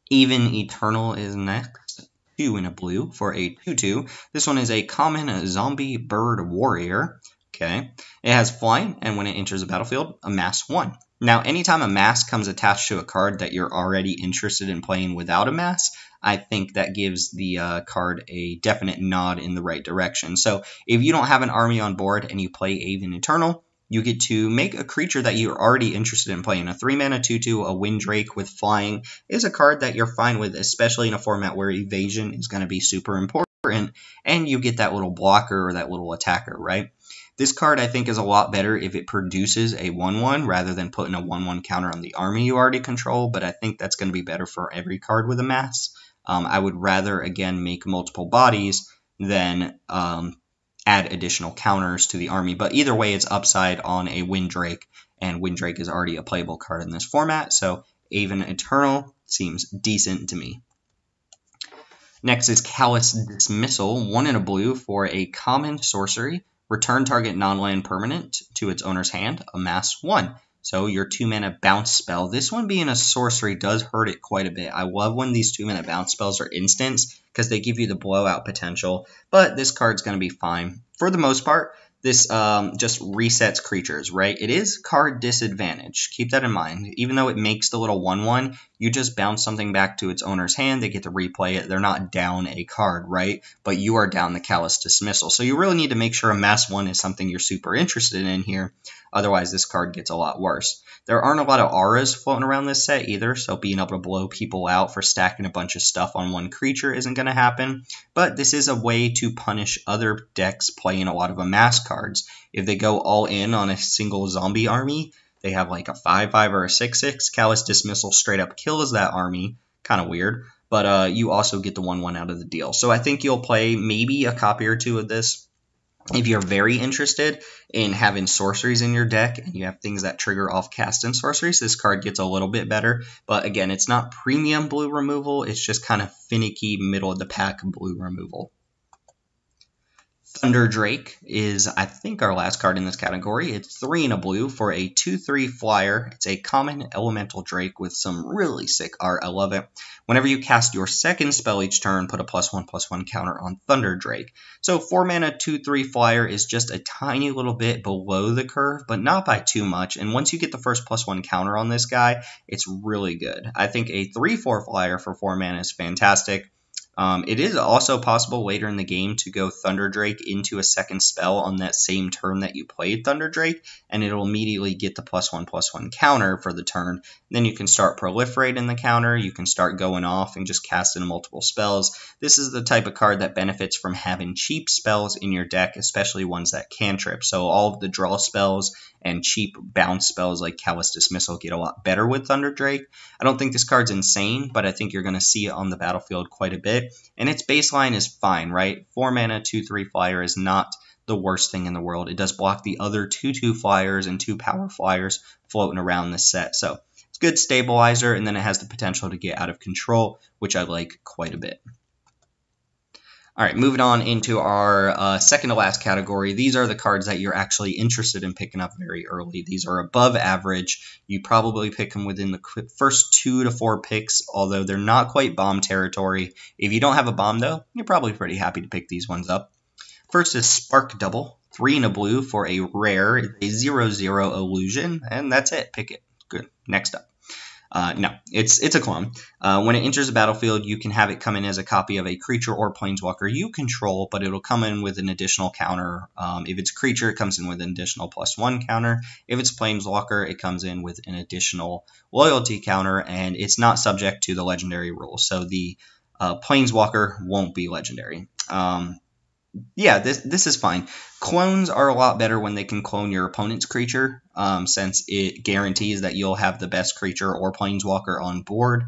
Even Eternal is next, 2 and a blue for a 2/2. This one is a common zombie bird warrior. Okay, it has flying, and when it enters the battlefield, amass 1. Now, anytime a mass comes attached to a card that you're already interested in playing without a mass, I think that gives the card a definite nod in the right direction. So if you don't have an army on board and you play Even Eternal, you get to make a creature that you're already interested in playing. A 3-mana 2/2, a Windrake with flying is a card that you're fine with, especially in a format where evasion is going to be super important, and you get that little blocker or that little attacker, right? This card, I think, is a lot better if it produces a 1/1 rather than putting a 1/1 counter on the army you already control, but I think that's going to be better for every card with a mass. I would rather, again, make multiple bodies than add additional counters to the army. But either way, it's upside on a Windrake, and Windrake is already a playable card in this format, so Even Eternal seems decent to me. Next is Callous Dismissal, 1 and a blue for a common sorcery. Return target non-land permanent to its owner's hand, amass 1. So your 2-mana bounce spell. This one being a sorcery does hurt it quite a bit. I love when these 2-mana bounce spells are instants because they give you the blowout potential, but this card's going to be fine. For the most part, this just resets creatures, right? It is card disadvantage. Keep that in mind. Even though it makes the little 1/1, you just bounce something back to its owner's hand. They get to replay it. They're not down a card, right? But you are down the Callous Dismissal. So you really need to make sure amass 1 is something you're super interested in here. Otherwise, this card gets a lot worse. There aren't a lot of auras floating around this set either, so being able to blow people out for stacking a bunch of stuff on one creature isn't going to happen. But this is a way to punish other decks playing a lot of amass cards. If they go all in on a single zombie army, they have like a 5/5 or a 6/6, Callous Dismissal straight up kills that army. Kind of weird. But you also get the 1/1 out of the deal. So I think you'll play maybe a copy or 2 of this. If you're very interested in having sorceries in your deck and you have things that trigger off cast and sorceries, this card gets a little bit better. But again, it's not premium blue removal. It's just kind of finicky middle of the pack blue removal. Thunder Drake is, I think, our last card in this category. It's 3 and a blue for a 2/3 flyer. It's a common elemental Drake with some really sick art. I love it. Whenever you cast your second spell each turn, put a +1/+1 counter on Thunder Drake. So 4 mana, 2/3 flyer is just a tiny little bit below the curve, but not by too much. And once you get the first +1 counter on this guy, it's really good. I think a 3/4 flyer for 4 mana is fantastic. It is also possible later in the game to go Thunder Drake into a second spell on that same turn that you played Thunder Drake, and it'll immediately get the +1/+1 counter for the turn. Then you can start proliferating the counter, you can start going off and just casting multiple spells. This is the type of card that benefits from having cheap spells in your deck, especially ones that cantrip. So all of the draw spells and cheap bounce spells like Callous Dismissal get a lot better with Thunder Drake. I don't think this card's insane, but I think you're going to see it on the battlefield quite a bit. And its baseline is fine, right? 4 mana, 2/3 flyer is not the worst thing in the world. It does block the other 2/2 flyers and 2 power flyers floating around this set. So it's a good stabilizer, and then it has the potential to get out of control, which I like quite a bit. All right, moving on into our second to last category. These are the cards that you're actually interested in picking up very early. These are above average. You probably pick them within the first 2 to 4 picks, although they're not quite bomb territory. If you don't have a bomb, though, you're probably pretty happy to pick these ones up. First is Spark Double, 3 and a blue for a rare, a 0/0 illusion, and that's it. Pick it. Good. Next up. No, it's a clone. When it enters the battlefield, you can have it come in as a copy of a creature or planeswalker you control, but it'll come in with an additional counter. If it's a creature, it comes in with an additional +1 counter. If it's planeswalker, it comes in with an additional loyalty counter, and it's not subject to the legendary rule. So the planeswalker won't be legendary. Yeah, this is fine. Clones are a lot better when they can clone your opponent's creature, since it guarantees that you'll have the best creature or planeswalker on board.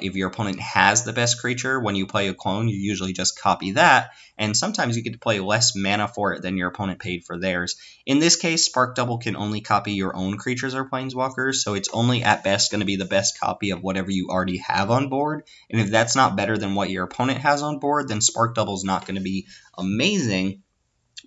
If your opponent has the best creature, when you play a clone, you usually just copy that, and sometimes you get to play less mana for it than your opponent paid for theirs. In this case, Spark Double can only copy your own creatures or planeswalkers, so it's only at best going to be the best copy of whatever you already have on board, and if that's not better than what your opponent has on board, then Spark Double is not going to be amazing.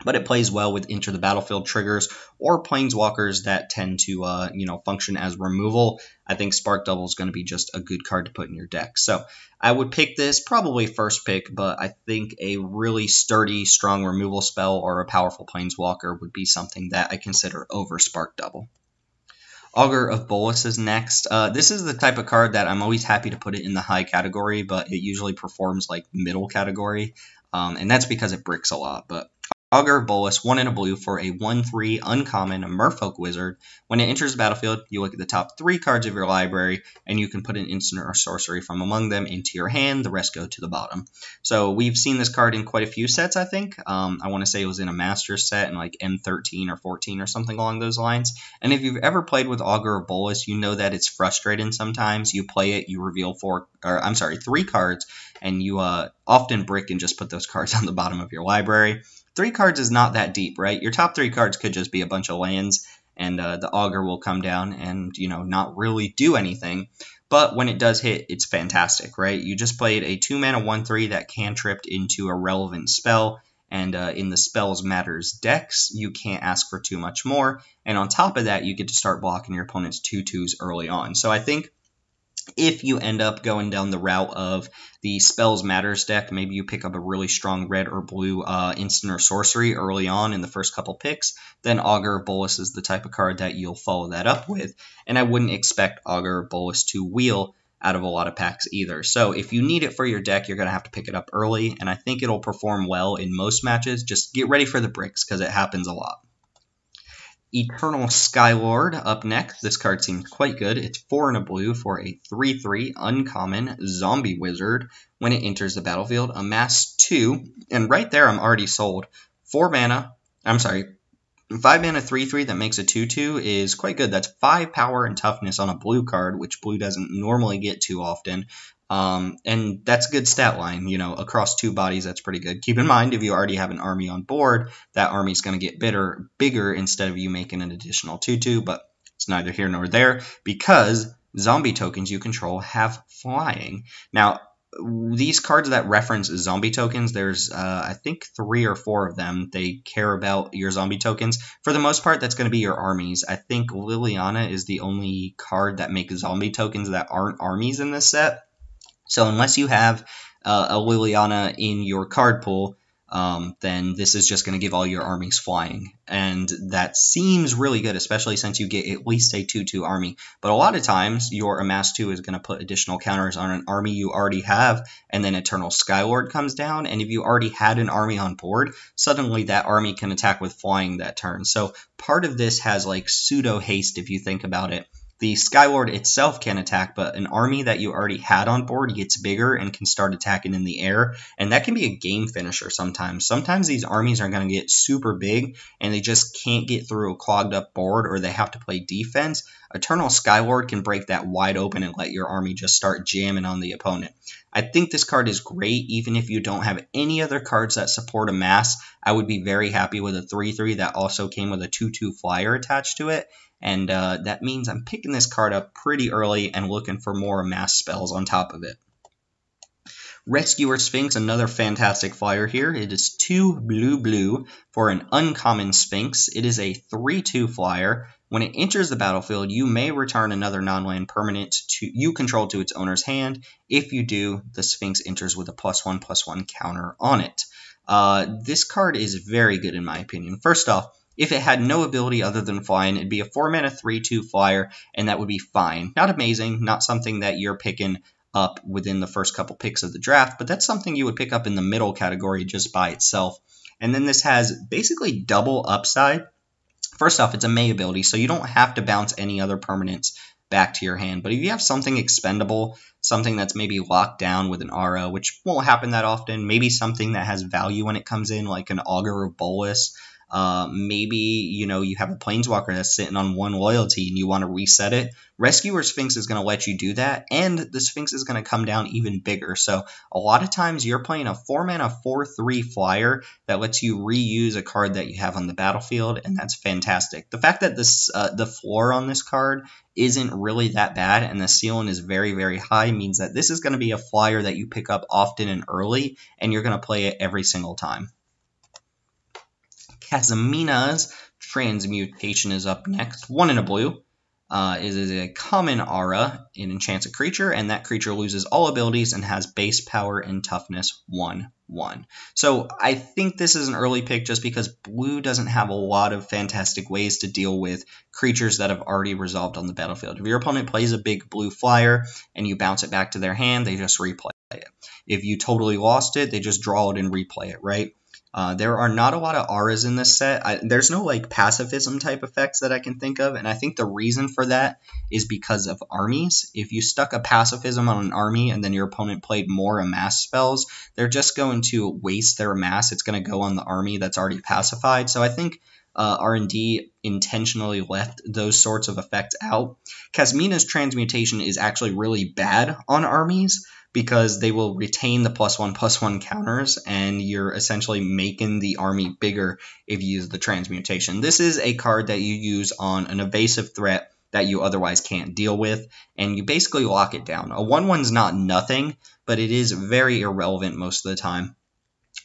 But it plays well with enter the battlefield triggers or planeswalkers that tend to function as removal. I think Spark Double is going to be just a good card to put in your deck. So I would pick this probably first pick, but I think a really sturdy, strong removal spell or a powerful planeswalker would be something that I consider over Spark Double. Auger of Bolus is next. This is the type of card that I'm always happy to put it in the high category, but it usually performs like middle category, and that's because it bricks a lot. But Auger Bolus, 1 and a blue for a 1/3 uncommon Merfolk Wizard. When it enters the battlefield, you look at the top 3 cards of your library, and you can put an instant or sorcery from among them into your hand. The rest go to the bottom. So we've seen this card in quite a few sets, I think. I want to say it was in a Masters set in like M13 or 14 or something along those lines. And if you've ever played with Auger Bolus, you know that it's frustrating sometimes. You play it, you reveal 3 cards, and you often brick and just put those cards on the bottom of your library. 3 cards is not that deep, right? Your top 3 cards could just be a bunch of lands, and the Auger will come down and, not really do anything. But when it does hit, it's fantastic, right? You just played a 2 mana 1/3 that cantripped into a relevant spell, and in the Spells Matters decks, you can't ask for too much more. And on top of that, you get to start blocking your opponent's 2/2s early on. So I think if you end up going down the route of the Spells Matters deck, maybe you pick up a really strong red or blue instant or sorcery early on in the first couple picks, then Auger Bolus is the type of card that you'll follow that up with. And I wouldn't expect Auger Bolus to wheel out of a lot of packs either. So if you need it for your deck, you're going to have to pick it up early, and I think it'll perform well in most matches. Just get ready for the bricks, because it happens a lot. Eternal Skylord up next. This card seems quite good. It's 4 and a blue for a 3/3 uncommon zombie wizard. When it enters the battlefield, amass 2, and right there I'm already sold. 5 mana 3/3 that makes a 2/2 is quite good. That's 5 power and toughness on a blue card, which blue doesn't normally get too often. And that's a good stat line, across 2 bodies, that's pretty good. Keep in mind, if you already have an army on board, that army is going to get bigger instead of you making an additional 2/2, but it's neither here nor there because zombie tokens you control have flying. Now, these cards that reference zombie tokens, there's I think 3 or 4 of them. They care about your zombie tokens. For the most part, that's going to be your armies. I think Liliana is the only card that makes zombie tokens that aren't armies in this set. So unless you have a Liliana in your card pool, then this is just going to give all your armies flying. And that seems really good, especially since you get at least a 2/2 army. But a lot of times, your Amass 2 is going to put additional counters on an army you already have, and then Eternal Skylord comes down, and if you already had an army on board, suddenly that army can attack with flying that turn. So part of this has like pseudo haste if you think about it. The Skylord itself can attack, but an army that you already had on board gets bigger and can start attacking in the air, and that can be a game finisher sometimes. Sometimes these armies are going to get super big, and they just can't get through a clogged up board, or they have to play defense. Eternal Skylord can break that wide open and let your army just start jamming on the opponent. I think this card is great, even if you don't have any other cards that support Amass. I would be very happy with a 3/3 that also came with a 2/2 flyer attached to it. And that means I'm picking this card up pretty early and looking for more Amass spells on top of it. Rescuer Sphinx, another fantastic flyer here. It is 2 blue for an uncommon Sphinx. It is a 3/2 flyer. When it enters the battlefield, you may return another non-land permanent you control to its owner's hand. If you do, the Sphinx enters with a +1/+1 counter on it. This card is very good in my opinion. First off, if it had no ability other than flying, it'd be a 4-mana 3/2 flyer, and that would be fine. Not amazing, not something that you're picking up within the first couple picks of the draft, but that's something you would pick up in the middle category just by itself. And then this has basically double upside. First off, it's a May ability, so you don't have to bounce any other permanents back to your hand. But if you have something expendable, something that's maybe locked down with an aura, which won't happen that often, maybe something that has value when it comes in, like an Auger Bolus, maybe, you have a Planeswalker that's sitting on 1 loyalty and you want to reset it. Rescuer Sphinx is going to let you do that, and the Sphinx is going to come down even bigger. So a lot of times you're playing a 4-mana 4/3 flyer that lets you reuse a card that you have on the battlefield, and that's fantastic. The fact that the floor on this card isn't really that bad and the ceiling is very, very high means that this is going to be a flyer that you pick up often and early, and you're going to play it every single time. Minas Transmutation is up next. 1 in a blue. It is a common aura. It enchants a creature, and that creature loses all abilities and has base power and toughness 1/1. So I think this is an early pick just because blue doesn't have a lot of fantastic ways to deal with creatures that have already resolved on the battlefield. If your opponent plays a big blue flyer and you bounce it back to their hand, they just replay it. If you totally lost it, they just draw it and replay it, right? There are not a lot of auras in this set. There's no like pacifism type effects that I can think of, and I think the reason for that is because of armies. If you stuck a pacifism on an army and then your opponent played more Amass spells, they're just going to waste their Amass. It's going to go on the army that's already pacified. So I think R&D intentionally left those sorts of effects out. Kasmina's Transmutation is actually really bad on armies, because they will retain the +1/+1 counters, and you're essentially making the army bigger if you use the Transmutation. This is a card that you use on an evasive threat that you otherwise can't deal with, and you basically lock it down. A 1/1's not nothing, but it is very irrelevant most of the time.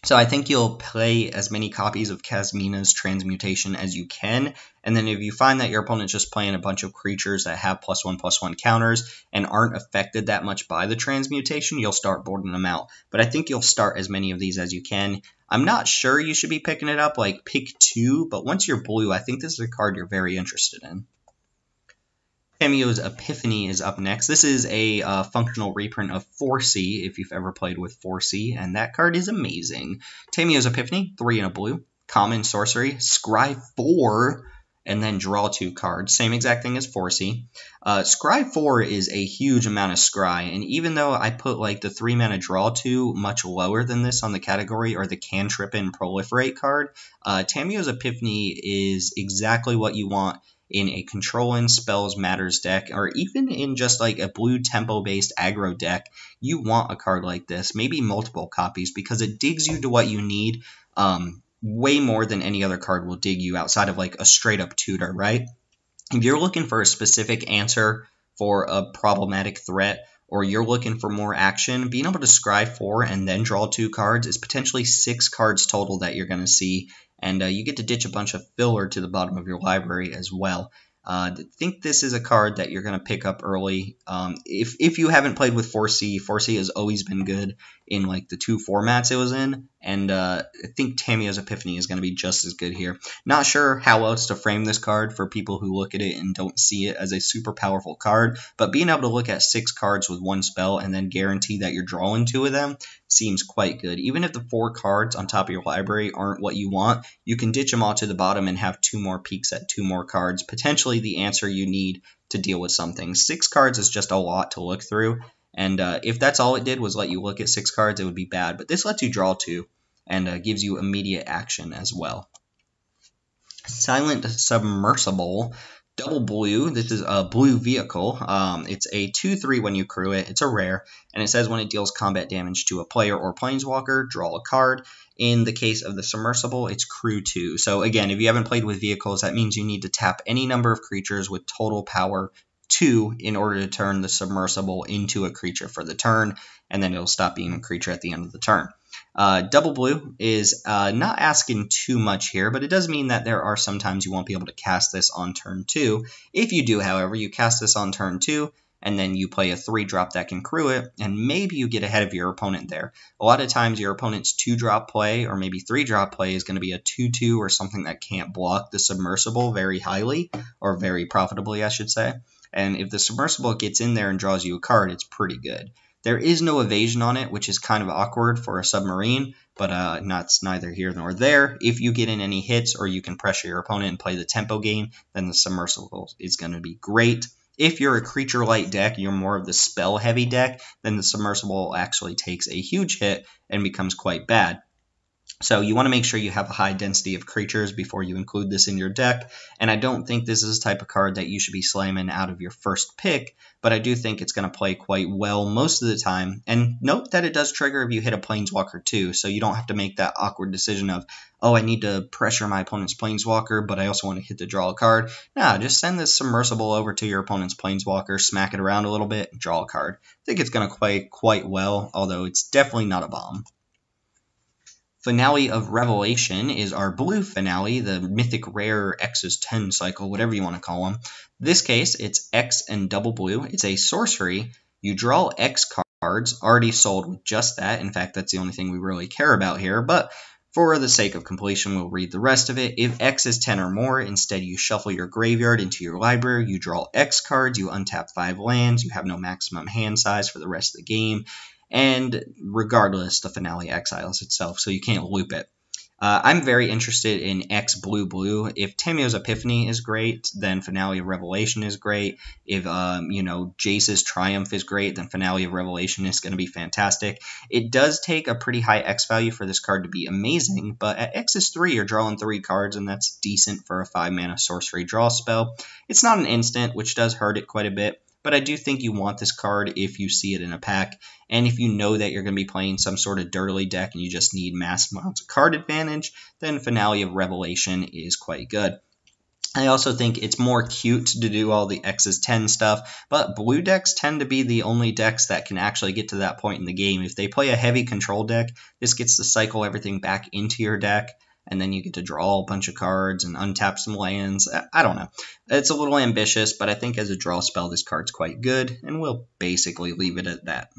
So I think you'll play as many copies of Kasmina's Transmutation as you can, and then if you find that your opponent's just playing a bunch of creatures that have +1/+1 counters and aren't affected that much by the Transmutation, you'll start boarding them out. But I think you'll start as many of these as you can. I'm not sure you should be picking it up, like pick 2, but once you're blue, I think this is a card you're very interested in. Tamiyo's Epiphany is up next. This is a functional reprint of 4C, if you've ever played with 4C, and that card is amazing. Tamiyo's Epiphany, 3 in a blue. Common sorcery, scry 4, and then draw 2 cards. Same exact thing as 4C. Scry 4 is a huge amount of scry, and even though I put like the 3-mana draw 2 much lower than this on the category, or the cantrip and proliferate card, Tamiyo's Epiphany is exactly what you want in a controlling spells matters deck, or even in just like a blue tempo-based aggro deck. You want a card like this, maybe multiple copies, because it digs you to what you need way more than any other card will dig you outside of like a straight-up tutor, right? If you're looking for a specific answer for a problematic threat, or you're looking for more action, being able to scry 4 and then draw 2 cards is potentially 6 cards total that you're going to see, and you get to ditch a bunch of filler to the bottom of your library as well. I think this is a card that you're going to pick up early. If you haven't played with 4C, 4C has always been good in like the 2 formats it was in, and I think Tamiyo's Epiphany is going to be just as good here. Not sure how else to frame this card for people who look at it and don't see it as a super powerful card, but being able to look at 6 cards with 1 spell and then guarantee that you're drawing 2 of them seems quite good. Even if the 4 cards on top of your library aren't what you want, you can ditch them all to the bottom and have 2 more peeks at 2 more cards, potentially the answer you need to deal with something. 6 cards is just a lot to look through, and if that's all it did was let you look at 6 cards, it would be bad, but this lets you draw 2 and gives you immediate action as well. Silent Submersible, double blue. This is a blue vehicle. It's a 2/3 when you crew it. It's a rare, and it says when it deals combat damage to a player or planeswalker, draw a card. In the case of the Submersible, it's crew 2. So again, if you haven't played with vehicles, that means you need to tap any number of creatures with total power 2 in order to turn the Submersible into a creature for the turn, and then it'll stop being a creature at the end of the turn. Double blue is not asking too much here, but it does mean that there are some times you won't be able to cast this on turn 2. If you do, however, you cast this on turn 2, and then you play a 3-drop that can crew it, and maybe you get ahead of your opponent there. A lot of times your opponent's 2-drop play, or maybe 3-drop play, is going to be a 2/2 or something that can't block the Submersible very highly, or very profitably, I should say. And if the Submersible gets in there and draws you a card, it's pretty good. There is no evasion on it, which is kind of awkward for a submarine, but that's neither here nor there. If you get in any hits or you can pressure your opponent and play the tempo game, then the Submersible is going to be great. If you're a creature-light deck, you're more of the spell-heavy deck, then the Submersible actually takes a huge hit and becomes quite bad. So you want to make sure you have a high density of creatures before you include this in your deck, and I don't think this is the type of card that you should be slamming out of your first pick, but I do think it's going to play quite well most of the time. And note that it does trigger if you hit a Planeswalker too, so you don't have to make that awkward decision of, oh, I need to pressure my opponent's Planeswalker, but I also want to hit the draw a card. Nah, just send this Submersible over to your opponent's Planeswalker, smack it around a little bit, and draw a card. I think it's going to play quite well, although it's definitely not a bomb. Finale of Revelation is our blue finale, the mythic rare X's 10 cycle, whatever you want to call them. This case, it's X and double blue. It's a sorcery. You draw X cards, already sold with just that. In fact, that's the only thing we really care about here, but for the sake of completion, we'll read the rest of it. If X is 10 or more, instead you shuffle your graveyard into your library, you draw X cards, you untap 5 lands, you have no maximum hand size for the rest of the game, and regardless, the finale exiles itself, so you can't loop it. I'm very interested in X blue-blue. If Tamiyo's Epiphany is great, then Finale of Revelation is great. If, Jace's Triumph is great, then Finale of Revelation is going to be fantastic. It does take a pretty high X value for this card to be amazing, but at X is 3, you're drawing 3 cards, and that's decent for a 5-mana sorcery draw spell. It's not an instant, which does hurt it quite a bit, but I do think you want this card if you see it in a pack, and if you know that you're going to be playing some sort of dirtily deck and you just need mass amounts of card advantage, then Finale of Revelation is quite good. I also think it's more cute to do all the X's 10 stuff, but blue decks tend to be the only decks that can actually get to that point in the game. If they play a heavy control deck, this gets to cycle everything back into your deck, and then you get to draw a bunch of cards and untap some lands. I don't know. It's a little ambitious, but I think as a draw spell, this card's quite good, and we'll basically leave it at that.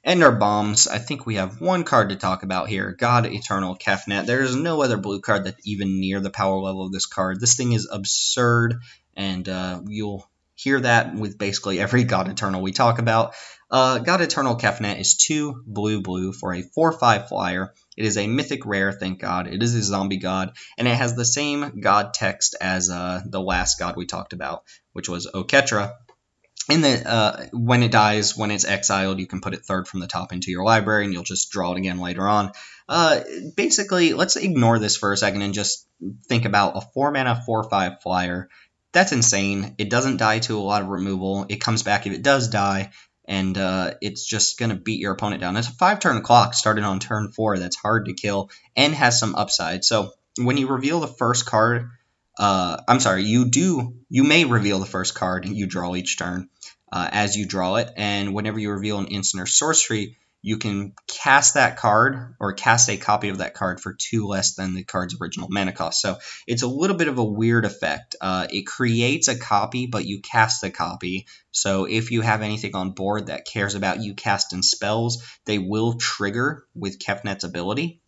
And our bombs, I think we have one card to talk about here, God Eternal Calfnet. There is no other blue card that's even near the power level of this card. This thing is absurd, and you'll hear that with basically every God Eternal we talk about. God Eternal Calfnet is 2 blue-blue for a 4/5 flyer. It is a mythic rare, thank God. It is a zombie god, and it has the same god text as the last god we talked about, which was Oketra. In the when it dies, when it's exiled, you can put it 3rd from the top into your library, and you'll just draw it again later on. Basically, let's ignore this for a second and just think about a 4-mana 4/5 flyer. That's insane. It doesn't die to a lot of removal. It comes back if it does die, and it's just going to beat your opponent down. It's a 5-turn clock starting on turn 4 that's hard to kill and has some upside. So when you reveal the first card, you may reveal the first card you draw each turn. as you draw it, and whenever you reveal an instant or sorcery, you can cast that card or cast a copy of that card for 2 less than the card's original mana cost. So it's a little bit of a weird effect. It creates a copy, but you cast the copy. So if you have anything on board that cares about you casting spells, they will trigger with Calfnet's ability,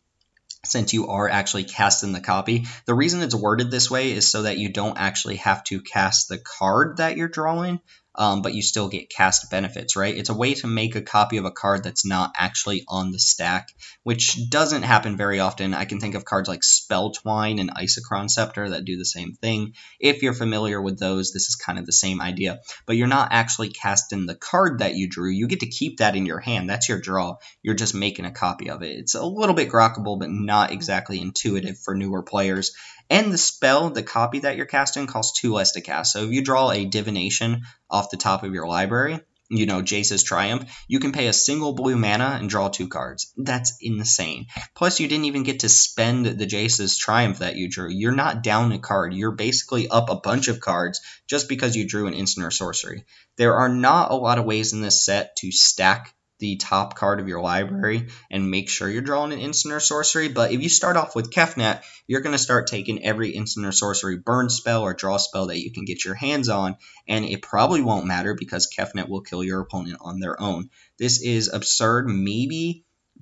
since you are actually casting the copy. The reason it's worded this way is so that you don't actually have to cast the card that you're drawing, but you still get cast benefits, right? It's a way to make a copy of a card that's not actually on the stack, which doesn't happen very often. I can think of cards like Spell Twine and Isochron Scepter that do the same thing. If you're familiar with those, this is kind of the same idea, but you're not actually casting the card that you drew. You get to keep that in your hand. That's your draw. You're just making a copy of it. It's a little bit grokkable, but not exactly intuitive for newer players. And the spell, the copy that you're casting, costs 2 less to cast. So if you draw a Divination off the top of your library, you know, Jace's Triumph, you can pay a single blue mana and draw 2 cards. That's insane. Plus, you didn't even get to spend the Jace's Triumph that you drew. You're not down a card. You're basically up a bunch of cards just because you drew an instant or sorcery. There are not a lot of ways in this set to stack the top card of your library and make sure you're drawing an instant or sorcery, but if you start off with Calfnet, you're going to start taking every instant or sorcery burn spell or draw spell that you can get your hands on, and it probably won't matter because Calfnet will kill your opponent on their own. This is absurd.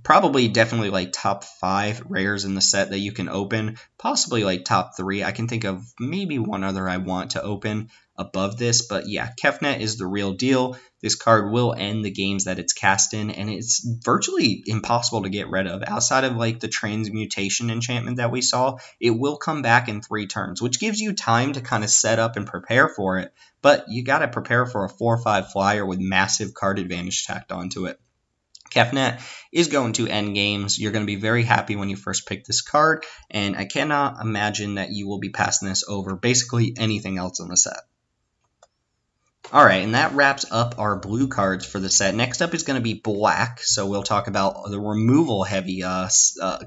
Probably definitely like top 5 rares in the set that you can open, possibly like top 3. I can think of maybe one other I want to open above this, but yeah, Calfnet is the real deal. This card will end the games that it's cast in, and it's virtually impossible to get rid of. Outside of like the Transmutation enchantment that we saw, it will come back in 3 turns, which gives you time to kind of set up and prepare for it, but you got to prepare for a 4/5 flyer with massive card advantage tacked onto it. Calfnet is going to end games. You're going to be very happy when you first pick this card, and I cannot imagine that you will be passing this over basically anything else in the set. Alright, and that wraps up our blue cards for the set. Next up is going to be black, so we'll talk about the removal-heavy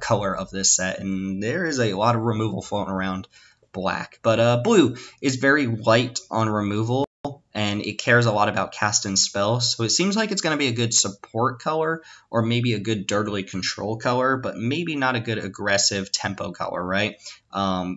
color of this set, and there is a lot of removal floating around black. But blue is very light on removal, and it cares a lot about casting spells, so it seems like it's going to be a good support color, or maybe a good dirtily control color, but maybe not a good aggressive tempo color, right?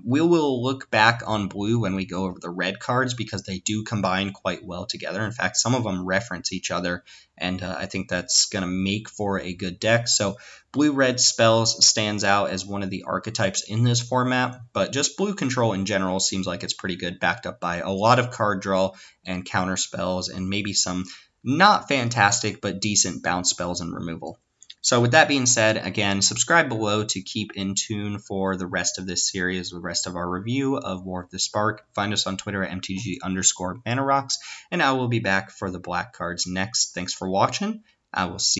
We will look back on blue when we go over the red cards because they do combine quite well together. In fact, some of them reference each other, and I think that's going to make for a good deck. So blue-red spells stands out as one of the archetypes in this format, but just blue control in general seems like it's pretty good, backed up by a lot of card draw and counter spells and maybe some not fantastic but decent bounce spells and removal. So with that being said, again, subscribe below to keep in tune for the rest of this series, the rest of our review of War of the Spark. Find us on Twitter at MTG_ManaRocks, and I will be back for the black cards next. Thanks for watching. I will see